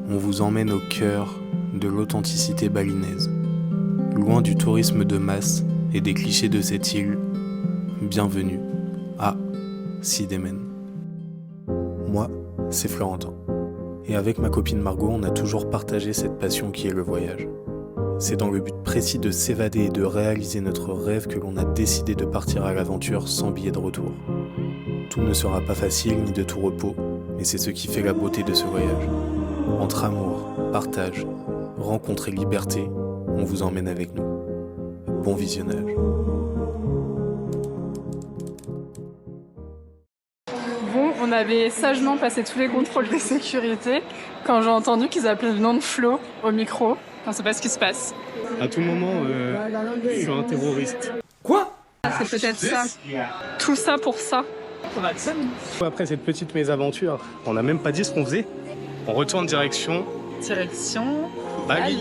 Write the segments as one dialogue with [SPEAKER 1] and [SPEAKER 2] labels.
[SPEAKER 1] on vous emmène au cœur de l'authenticité balinaise. Loin du tourisme de masse et des clichés de cette île, bienvenue à Sidémen. Moi, c'est Florentin. Et avec ma copine Margot, on a toujours partagé cette passion qui est le voyage. C'est dans le but précis de s'évader et de réaliser notre rêve que l'on a décidé de partir à l'aventure sans billet de retour. Tout ne sera pas facile ni de tout repos, mais c'est ce qui fait la beauté de ce voyage. Entre amour, partage, rencontre et liberté, on vous emmène avec nous. Bon visionnage.
[SPEAKER 2] Bon, on avait sagement passé tous les contrôles de sécurité quand j'ai entendu qu'ils appelaient le nom de Flo au micro. On ne sait pas ce qui se passe.
[SPEAKER 3] À tout moment, je suis un terroriste.
[SPEAKER 1] Quoi ?
[SPEAKER 2] C'est peut-être ça. Tout ça pour ça.
[SPEAKER 3] Après cette petite mésaventure, on n'a même pas dit ce qu'on faisait. On retourne direction
[SPEAKER 2] Direction
[SPEAKER 3] Bali.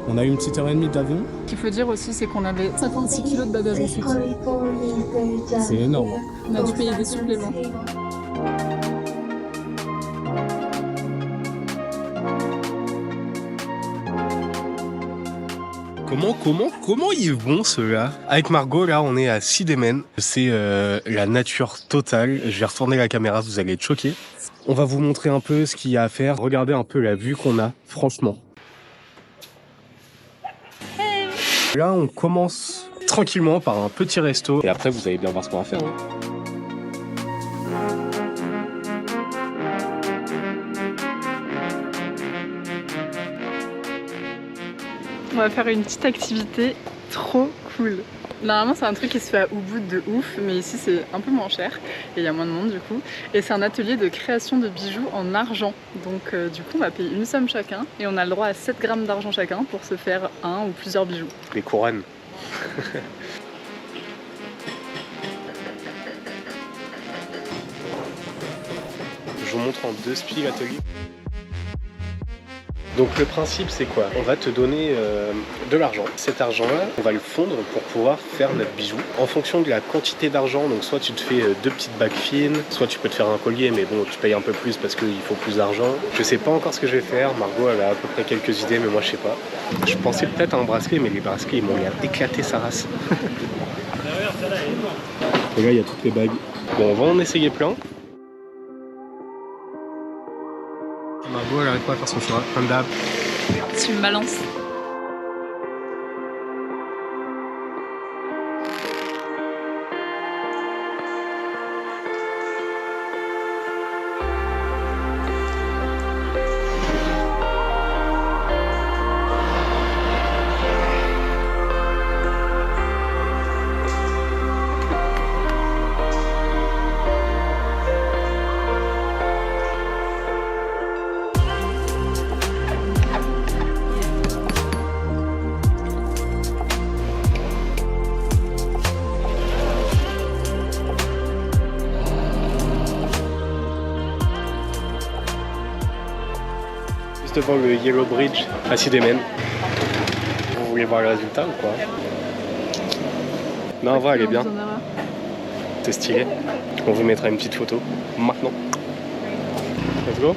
[SPEAKER 3] On a eu une petite heure et demie d'avion.
[SPEAKER 2] Ce qu'il faut dire aussi, c'est qu'on avait 56 kilos de bagages en soute.
[SPEAKER 3] C'est énorme.
[SPEAKER 2] On a dû payer des suppléments.
[SPEAKER 3] Comment ils vont ceux-là? Avec Margot, là, on est à Sidémen. C'est la nature totale. Je vais retourner la caméra, vous allez être choqués. On va vous montrer un peu ce qu'il y a à faire. Regardez un peu la vue qu'on a, franchement. Là, on commence tranquillement par un petit resto. Et après, vous allez bien voir ce qu'on va faire.
[SPEAKER 2] On va faire une petite activité trop cool. Normalement c'est un truc qui se fait à Ubud de ouf, mais ici c'est un peu moins cher et il y a moins de monde du coup. Et c'est un atelier de création de bijoux en argent. Donc du coup on va payer une somme chacun et on a le droit à 7 grammes d'argent chacun pour se faire un ou plusieurs bijoux.
[SPEAKER 3] Les couronnes. Je vous montre en deux spies l'atelier. Donc le principe c'est quoi? On va te donner de l'argent. Cet argent-là, on va le fondre pour pouvoir faire notre bijou. En fonction de la quantité d'argent, donc soit tu te fais 2 petites bagues fines, soit tu peux te faire un collier, mais bon, tu payes un peu plus parce qu'il faut plus d'argent. Je sais pas encore ce que je vais faire. Margot, elle a à peu près quelques idées, mais moi je sais pas. Je pensais peut-être à un bracelet, mais les bracelets, ils m'ont l'air éclaté sa race. Et là, il y a toutes les bagues. Bon, on va en essayer plein. Margot, elle n'arrive pas à faire son choix, comme d'hab.
[SPEAKER 2] Tu me balances.
[SPEAKER 3] Devant le Yellow Bridge à Sidémen. Vous voulez voir le résultat ou quoi? Non, en vrai, elle est bien. C'est stylé. On vous mettra une petite photo maintenant. Let's go.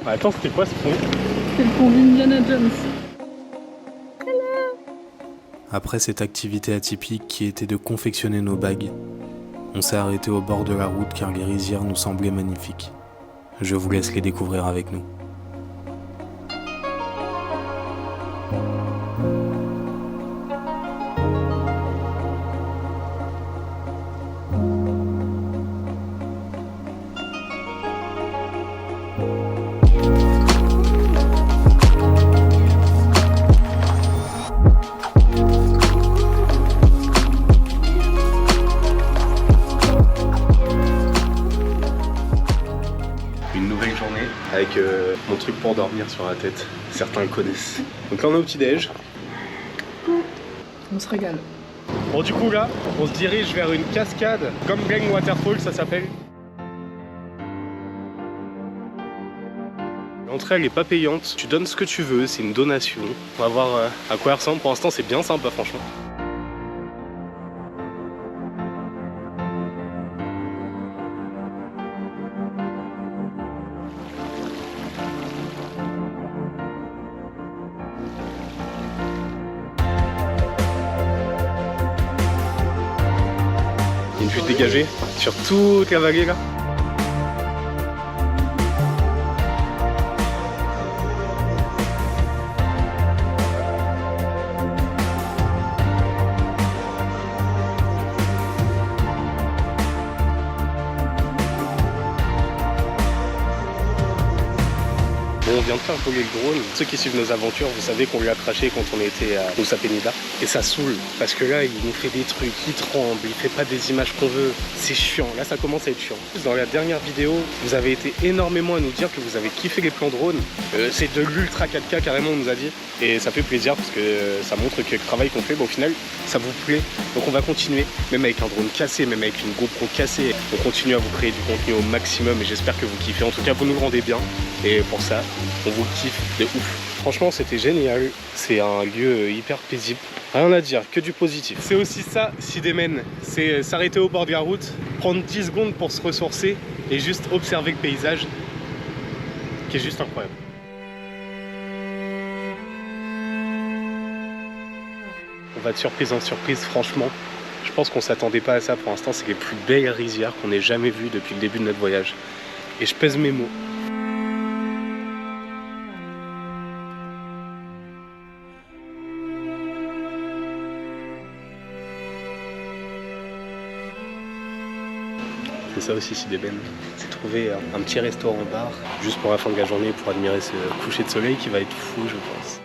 [SPEAKER 3] Attends, c'était quoi ce pont?
[SPEAKER 2] C'est le pont d'Indiana Jones.
[SPEAKER 1] Après cette activité atypique qui était de confectionner nos bagues, on s'est arrêté au bord de la route car les rizières nous semblaient magnifiques. Je vous laisse les découvrir avec nous.
[SPEAKER 3] Avec mon truc pour dormir sur la tête, certains le connaissent. Donc là on est au petit-déj.
[SPEAKER 2] On se régale.
[SPEAKER 3] Bon du coup là, on se dirige vers une cascade, comme Glen Waterfall ça s'appelle. L'entrée elle est pas payante, tu donnes ce que tu veux, c'est une donation. On va voir à quoi elle ressemble, pour l'instant c'est bien sympa franchement. une vue dégagée sur toute la vallée là. Bon, on vient de faire voler le drone. Ceux qui suivent nos aventures, vous savez qu'on l'a craché quand on était à Nusa Penida. Et ça saoule, parce que là, il nous fait des trucs, il tremble, il fait pas des images qu'on veut. C'est chiant, là ça commence à être chiant. Dans la dernière vidéo, vous avez été énormément à nous dire que vous avez kiffé les plans drone. C'est de l'ultra 4K carrément, on nous a dit. Et ça fait plaisir, parce que ça montre que le travail qu'on fait, au final, ça vous plaît. Donc on va continuer, même avec un drone cassé, même avec une GoPro cassée. On continue à vous créer du contenu au maximum et j'espère que vous kiffez. En tout cas, vous nous le rendez bien. Et pour ça, on vous kiffe de ouf. Franchement, c'était génial. C'est un lieu hyper paisible. Rien à dire, que du positif. C'est aussi ça, Sidemen. C'est s'arrêter au bord de la route, prendre 10 secondes pour se ressourcer et juste observer le paysage qui est juste incroyable. On va de surprise en surprise, franchement. Je pense qu'on s'attendait pas à ça. Pour l'instant, c'est les plus belles rizières qu'on ait jamais vues depuis le début de notre voyage. Et je pèse mes mots. C'est ça aussi Sideben, c'est trouver un petit restaurant-bar juste pour la fin de la journée pour admirer ce coucher de soleil qui va être fou, je pense.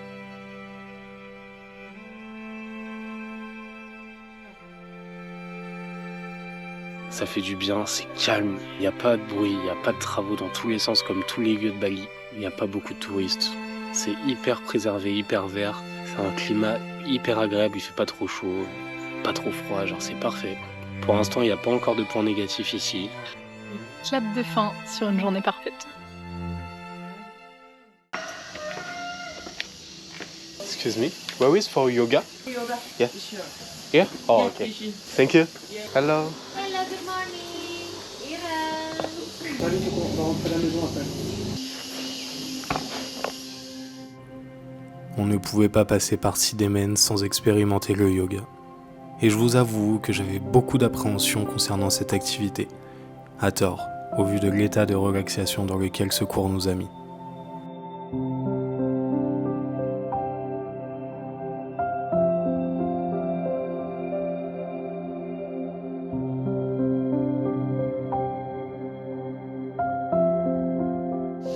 [SPEAKER 3] Ça fait du bien, c'est calme, il n'y a pas de bruit, il n'y a pas de travaux dans tous les sens comme tous les lieux de Bali. Il n'y a pas beaucoup de touristes, c'est hyper préservé, hyper vert, c'est un climat hyper agréable, il fait pas trop chaud, pas trop froid, genre c'est parfait. Pour l'instant, il n'y a pas encore de points négatifs ici.
[SPEAKER 2] Clap de fin sur une journée parfaite.
[SPEAKER 3] Excuse me, where is for yoga?
[SPEAKER 4] Yoga.
[SPEAKER 3] Yeah.
[SPEAKER 4] Sure.
[SPEAKER 3] Here? Oh, okay. Thank you.
[SPEAKER 4] Yeah.
[SPEAKER 3] Hello.
[SPEAKER 4] Hello, good morning. Iran.
[SPEAKER 1] On ne pouvait pas passer par Sidemen sans expérimenter le yoga. Et je vous avoue que j'avais beaucoup d'appréhension concernant cette activité, à tort, au vu de l'état de relaxation dans lequel ce cours nous a mis.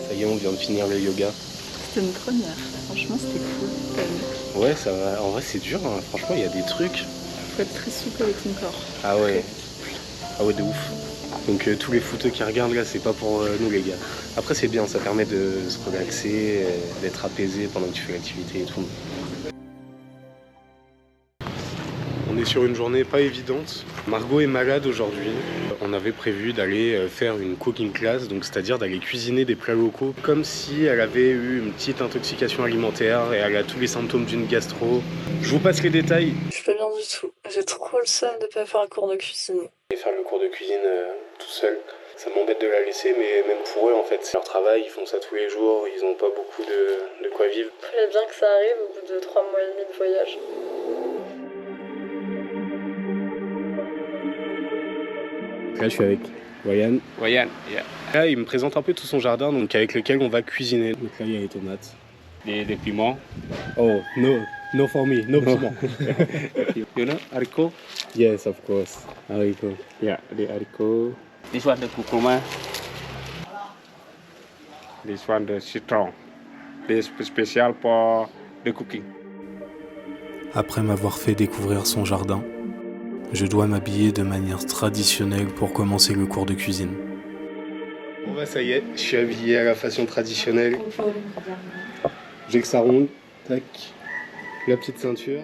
[SPEAKER 3] Ça y est, on vient de finir le yoga.
[SPEAKER 2] C'était une première, franchement c'était cool. Quand même.
[SPEAKER 3] Ouais, ça va. En vrai, c'est dur, hein. Franchement, il y a des trucs.
[SPEAKER 2] Faut être très souple avec son corps.
[SPEAKER 3] Ah ouais. Ah ouais, de ouf. Donc tous les footeux qui regardent là, c'est pas pour nous les gars. Après c'est bien, ça permet de se relaxer, d'être apaisé pendant que tu fais l'activité et tout. On est sur une journée pas évidente. Margot est malade aujourd'hui. On avait prévu d'aller faire une cooking class, donc c'est-à-dire d'aller cuisiner des plats locaux, comme si elle avait eu une petite intoxication alimentaire et elle a tous les symptômes d'une gastro. Je vous passe les détails.
[SPEAKER 5] Je suis pas bien du tout. J'ai trop le seum de pas faire un cours de cuisine.
[SPEAKER 3] Et faire le cours de cuisine tout seul, ça m'embête de la laisser, mais même pour eux en fait, c'est leur travail, ils font ça tous les jours, ils ont pas beaucoup de quoi vivre.
[SPEAKER 5] Il fallait bien que ça arrive au bout de 3 mois et demi de voyage.
[SPEAKER 3] Là je suis avec Ryan. Ryan, yeah. Là il me présente un peu tout son jardin donc avec lequel on va cuisiner. Donc là il y a les tomates.
[SPEAKER 6] Des piments.
[SPEAKER 3] Oh no for me, no piment.
[SPEAKER 6] You know, haricot?
[SPEAKER 3] Yes of course, haricot.
[SPEAKER 6] Yeah, the haricot. This one the curcuma. This one the citron. This special for the cooking.
[SPEAKER 1] Après m'avoir fait découvrir son jardin, je dois m'habiller de manière traditionnelle pour commencer le cours de cuisine.
[SPEAKER 3] Bon bah ça y est, je suis habillé à la façon traditionnelle. J'ai que ça ronde, tac, la petite ceinture.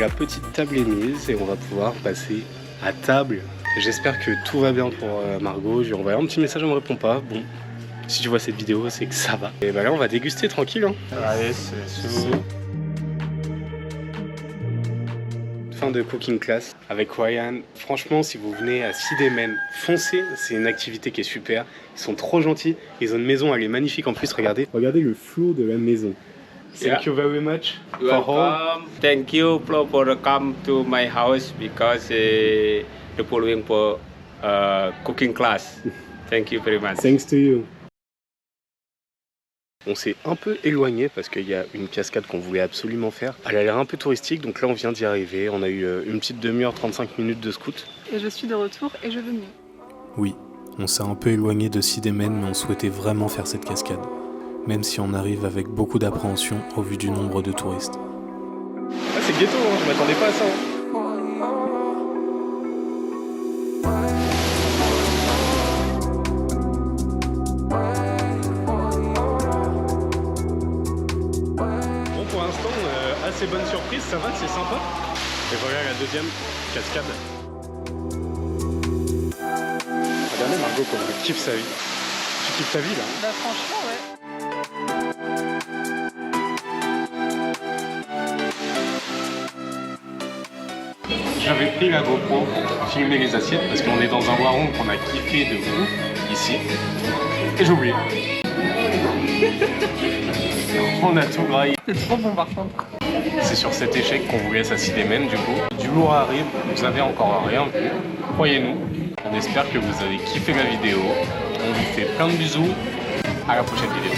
[SPEAKER 3] la petite table est mise et on va pouvoir passer à table. J'espère que tout va bien pour Margot. Je lui ai envoyé un petit message, elle me répond pas. Bon, si tu vois cette vidéo, c'est que ça va. Et bah là, on va déguster tranquille. Hein.
[SPEAKER 6] Allez, c'est chaud.
[SPEAKER 3] Fin de cooking class avec Ryan. Franchement, si vous venez à Sidemen, foncez. C'est une activité qui est super. Ils sont trop gentils. Ils ont une maison, elle est magnifique en plus. Regardez le flow de la maison. Thank you very much for all.
[SPEAKER 6] Thank you for come to my house because the following for cooking class. Thank you very much.
[SPEAKER 3] Thanks to you. On s'est un peu éloigné parce qu'il y a une cascade qu'on voulait absolument faire. Elle a l'air un peu touristique, donc là on vient d'y arriver. On a eu une petite demi-heure, 35 minutes de scout.
[SPEAKER 2] Et je suis de retour et je veux mieux.
[SPEAKER 1] Oui, on s'est un peu éloigné de Sidemen, mais on souhaitait vraiment faire cette cascade. Même si on arrive avec beaucoup d'appréhension au vu du nombre de touristes.
[SPEAKER 3] Ah, c'est ghetto, hein, je m'attendais pas à ça. Hein. Bon, pour l'instant, assez bonne surprise, ça va, c'est sympa. Et voilà la deuxième cascade. Regardez Margot comme elle kiffe sa vie. Tu kiffes ta vie là?
[SPEAKER 2] Bah franchement, ouais.
[SPEAKER 3] J'avais pris la GoPro pour filmer les assiettes parce qu'on est dans un warung qu'on a kiffé de ouf ici. Et j'ai oublié. On a tout graillé.
[SPEAKER 2] C'est trop bon par contre.
[SPEAKER 3] C'est sur cet échec qu'on vous laisse à Sidemen du coup. Du lourd arrive, vous avez encore rien vu. Croyez-nous. On espère que vous avez kiffé la vidéo. On vous fait plein de bisous. À la prochaine vidéo.